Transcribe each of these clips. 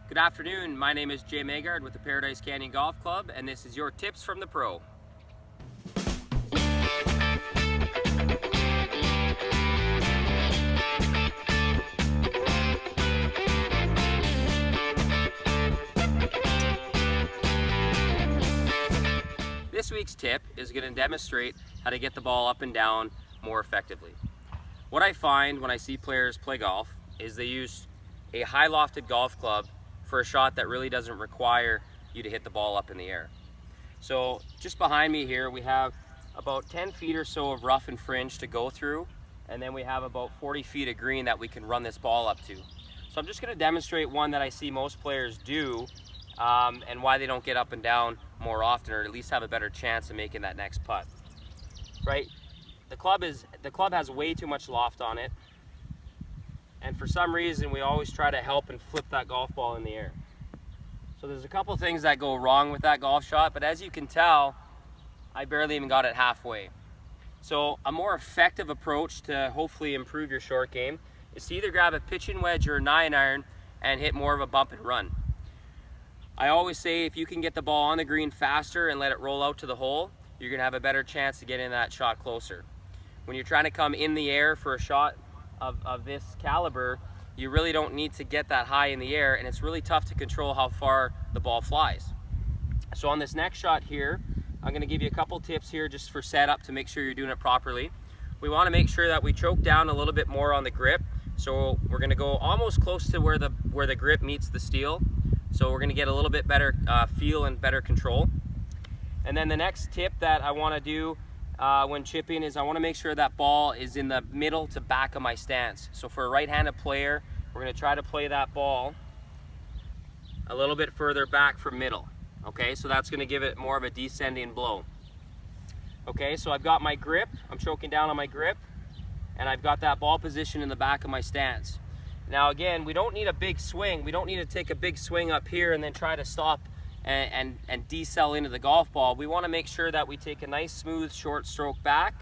Good afternoon, my name is Jay Maegaard with the Paradise Canyon Golf Club, and this is your tips from the pro. This week's tip is going to demonstrate how to get the ball up and down more effectively. What I find when I see players play golf is they use a high lofted golf club for a shot that really doesn't require you to hit the ball up in the air. So just behind me here we have about 10 feet or so of rough and fringe to go through, and then we have about 40 feet of green that we can run this ball up to. So I'm just going to demonstrate one that I see most players do and why they don't get up and down more often, or at least have a better chance of making that next putt. Right? The club has way too much loft on it, and for some reason we always try to help and flip that golf ball in the air. So there's a couple things that go wrong with that golf shot, but as you can tell, I barely even got it halfway. So a more effective approach to hopefully improve your short game is to either grab a pitching wedge or a 9-iron and hit more of a bump and run. I always say if you can get the ball on the green faster and let it roll out to the hole, you're gonna have a better chance to getting that shot closer. When you're trying to come in the air for a shot of this caliber, you really don't need to get that high in the air, and it's really tough to control how far the ball flies. So on this next shot here, I'm going to give you a couple tips here just for setup to make sure you're doing it properly. We want to make sure that we choke down a little bit more on the grip. So we're going to go almost close to where the grip meets the steel. So we're going to get a little bit better feel and better control. And then the next tip that I want to do when chipping is I want to make sure that ball is in the middle to back of my stance. So for a right-handed player, we're going to try to play that ball a little bit further back from middle. Okay, so that's going to give it more of a descending blow. Okay, so I've got my grip, I'm choking down on my grip, and I've got that ball position in the back of my stance. Now again, we don't need a big swing. We don't need to take a big swing up here and then try to stop and decel into the golf ball. We want to make sure that we take a nice smooth short stroke back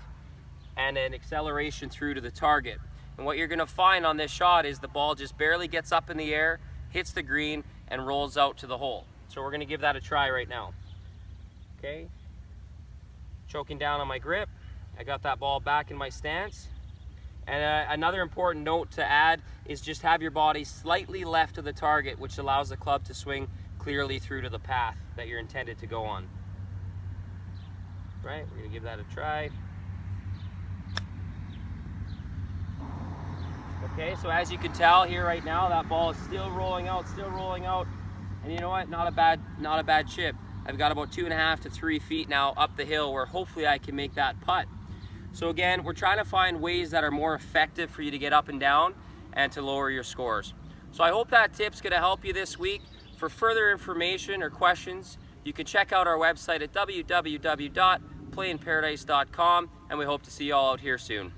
and an acceleration through to the target. And what you're going to find on this shot is the ball just barely gets up in the air, hits the green, and rolls out to the hole. So we're going to give that a try right now. Okay, choking down on my grip, I got that ball back in my stance. And another important note to add is just have your body slightly left of the target, which allows the club to swing clearly through to the path that you're intended to go on. Right, we're going to give that a try. Okay, so as you can tell here right now, that ball is still rolling out, and you know what? Not a bad chip. I've got about 2.5 to 3 feet now up the hill where hopefully I can make that putt. So again, we're trying to find ways that are more effective for you to get up and down and to lower your scores. So I hope that tip's going to help you this week. For further information or questions, you can check out our website at www.playinparadise.com, and we hope to see you all out here soon.